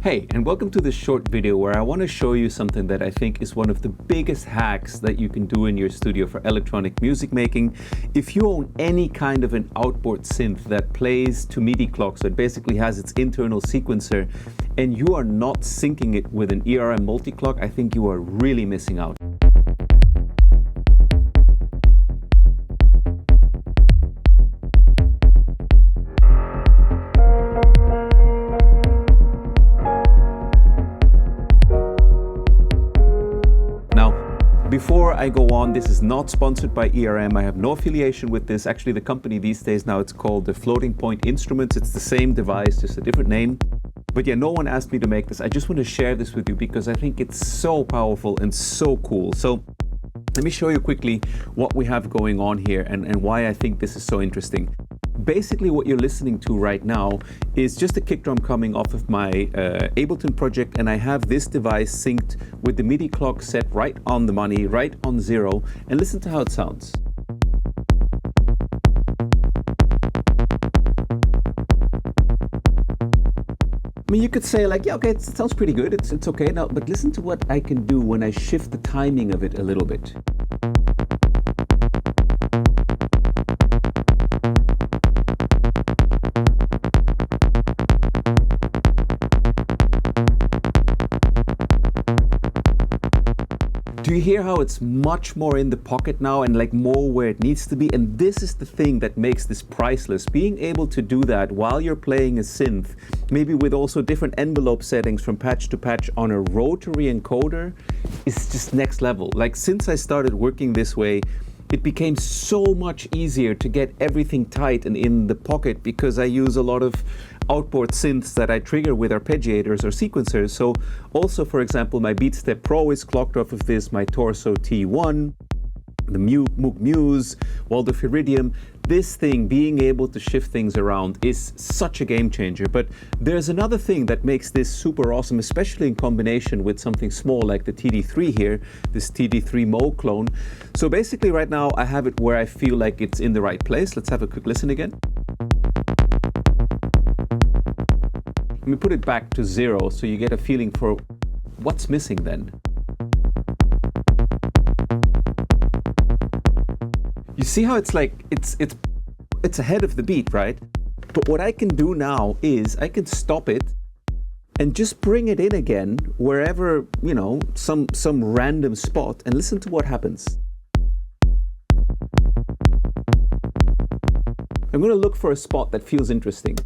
Hey, and welcome to this short video where I want to show you something that I think is one of the biggest hacks that you can do in your studio for electronic music making. If you own any kind of an outboard synth that plays to MIDI clock, so it basically has its internal sequencer, and you are not syncing it with an ERM multiclock, I think you are really missing out. Before I go on, this is not sponsored by ERM. I have no affiliation with this. Actually, the company these days now, it's called the Floatingpoint Instruments. It's the same device, just a different name. But yeah, no one asked me to make this. I just want to share this with you because I think it's so powerful and so cool. So let me show you quickly what we have going on here and why I think this is so interesting. Basically, what you're listening to right now is just a kick drum coming off of my Ableton project, and I have this device synced with the MIDI clock set right on the money, right on zero, and listen to how it sounds. I mean, you could say like, yeah, okay, it sounds pretty good, it's okay now, but listen to what I can do when I shift the timing of it a little bit. Do you hear how it's much more in the pocket now and like more where it needs to be? And this is the thing that makes this priceless. Being able to do that while you're playing a synth, maybe with also different envelope settings from patch to patch on a rotary encoder, is just next level. Like, since I started working this way, it became so much easier to get everything tight and in the pocket because I use a lot of outboard synths that I trigger with arpeggiators or sequencers. So also, for example, my BeatStep Pro is clocked off of this, my Torso T1, the Moog Muse, Waldorf Iridium. This thing, being able to shift things around, is such a game changer. But there's another thing that makes this super awesome, especially in combination with something small like the TD3 here, this TD3 Mo clone. So basically right now I have it where I feel like it's in the right place. Let's have a quick listen again. Let me put it back to zero so you get a feeling for what's missing then. You see how it's like, it's ahead of the beat, right? But what I can do now is I can stop it and just bring it in again wherever, you know, some random spot, and listen to what happens. I'm going to look for a spot that feels interesting.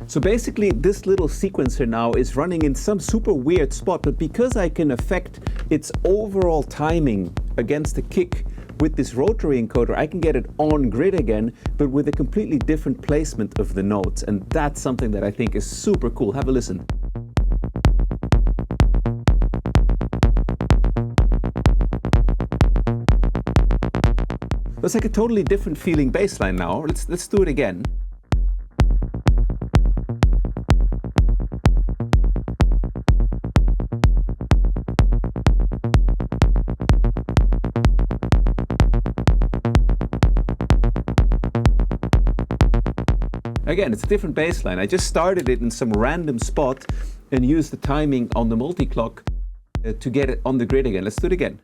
So basically this little sequencer now is running in some super weird spot, but because I can affect its overall timing against the kick with this rotary encoder, I can get it on grid again, but with a completely different placement of the notes. And that's something that I think is super cool. Have a listen. It's like a totally different feeling bass line now. Let's do it again. Again, it's a different bass line. I just started it in some random spot and used the timing on the multiclock to get it on the grid again. Let's do it again.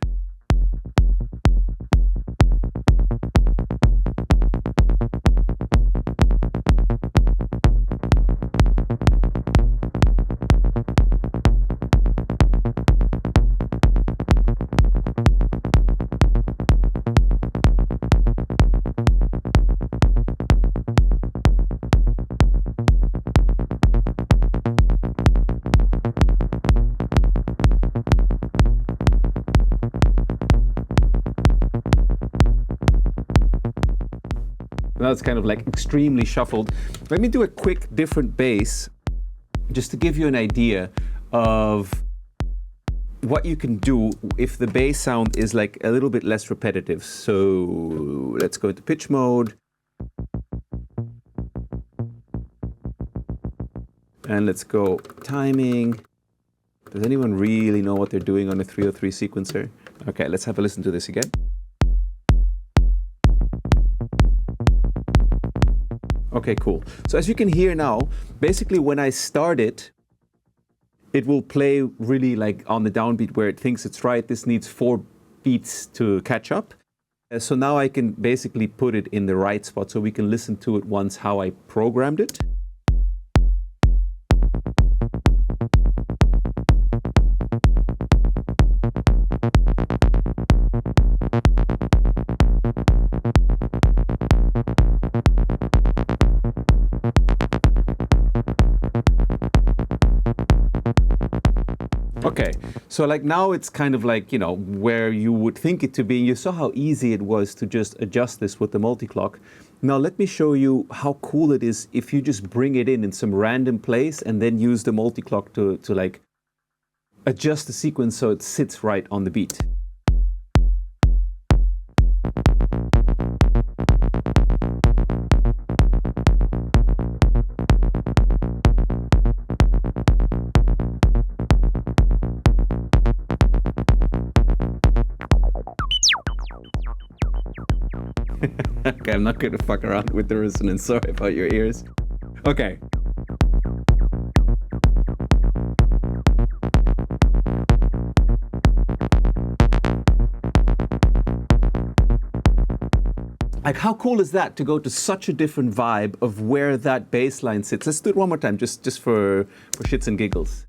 Now it's kind of like extremely shuffled. Let me do a quick different bass just to give you an idea of what you can do if the bass sound is like a little bit less repetitive. So let's go into pitch mode. And let's go timing. Does anyone really know what they're doing on a 303 sequencer? Okay, let's have a listen to this again. Okay, cool. So as you can hear now, basically when I start it, it will play really like on the downbeat where it thinks it's right. This needs 4 beats to catch up. So now I can basically put it in the right spot so we can listen to it once how I programmed it. Okay, so like now it's kind of like, you know, where you would think it to be. You saw how easy it was to just adjust this with the multiclock. Now let me show you how cool it is if you just bring it in some random place and then use the multiclock to like adjust the sequence so it sits right on the beat. Okay, I'm not gonna fuck around with the resonance, sorry about your ears. Okay. Like, how cool is that to go to such a different vibe of where that bass line sits? Let's do it one more time, just for shits and giggles.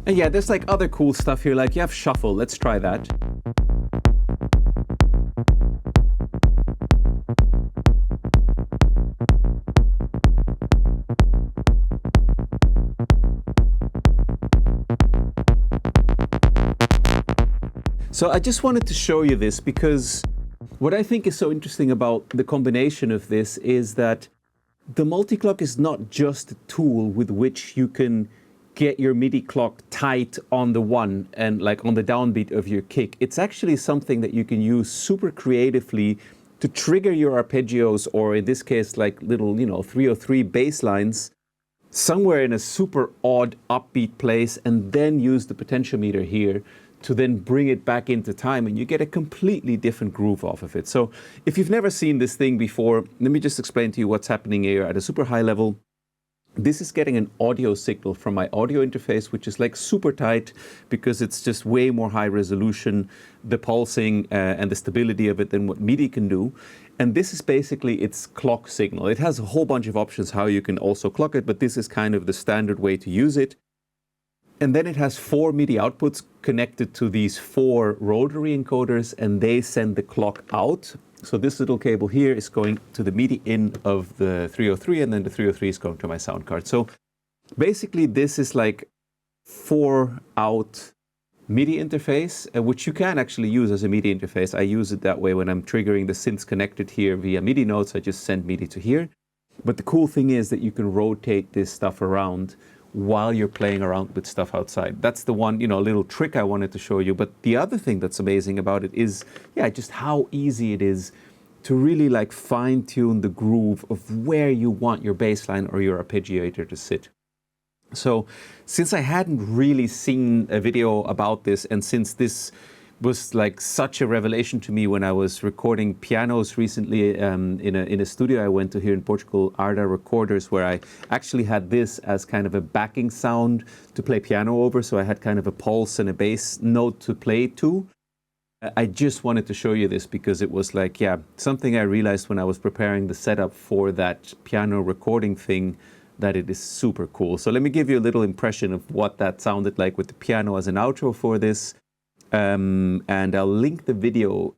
And yeah, there's like other cool stuff here, like you have shuffle. Let's try that. So I just wanted to show you this because what I think is so interesting about the combination of this is that the multiclock is not just a tool with which you can get your MIDI clock tight on the one and like on the downbeat of your kick. It's actually something that you can use super creatively to trigger your arpeggios, or in this case, like little, you know, 303 bass lines somewhere in a super odd upbeat place, and then use the potentiometer here to then bring it back into time, and you get a completely different groove off of it. So if you've never seen this thing before, let me just explain to you what's happening here at a super high level. This is getting an audio signal from my audio interface, which is like super tight because it's just way more high resolution, the pulsing and the stability of it than what MIDI can do. And this is basically its clock signal. It has a whole bunch of options how you can also clock it, but this is kind of the standard way to use it. And then it has 4 MIDI outputs connected to these 4 rotary encoders, and they send the clock out. So this little cable here is going to the MIDI in of the 303, and then the 303 is going to my sound card. So basically this is like 4-out MIDI interface, which you can actually use as a MIDI interface. I use it that way when I'm triggering the synths connected here via MIDI notes. I just send MIDI to here. But the cool thing is that you can rotate this stuff around while you're playing around with stuff outside. That's the one, you know, little trick I wanted to show you. But the other thing that's amazing about it is, yeah, just how easy it is to really like fine tune the groove of where you want your bass line or your arpeggiator to sit. So since I hadn't really seen a video about this, and since this was like such a revelation to me when I was recording pianos recently in a studio I went to here in Portugal, Arda Recorders, where I actually had this as kind of a backing sound to play piano over. So I had kind of a pulse and a bass note to play to. I just wanted to show you this because it was like, yeah, something I realized when I was preparing the setup for that piano recording thing, that it is super cool. So let me give you a little impression of what that sounded like with the piano as an outro for this. And I'll link the video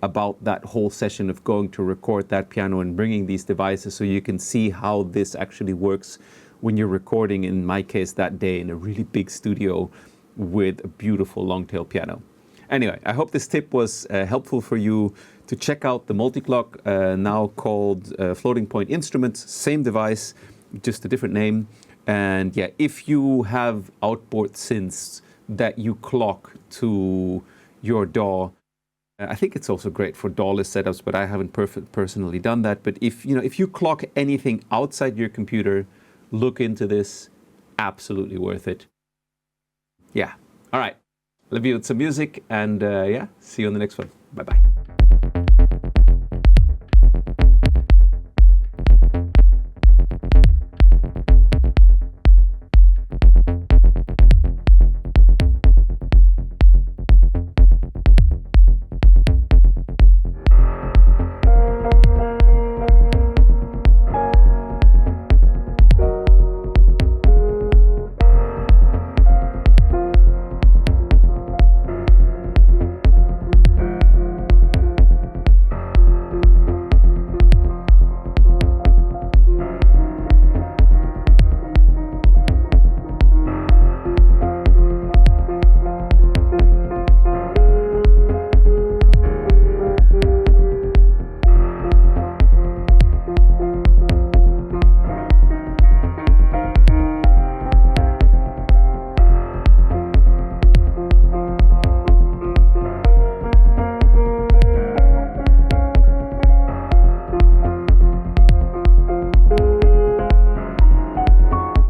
about that whole session of going to record that piano and bringing these devices so you can see how this actually works when you're recording, in my case that day, in a really big studio with a beautiful long tail piano. Anyway, I hope this tip was helpful for you to check out the Multiclock, now called Floatingpoint Instruments, same device, just a different name. And yeah, if you have outboard synths that you clock to your DAW, I think it's also great for DAW-less setups, but I haven't personally done that. But if you clock anything outside your computer, look into this. Absolutely worth it. Yeah. All right. Leave you with some music, and yeah, see you on the next one. Bye-bye.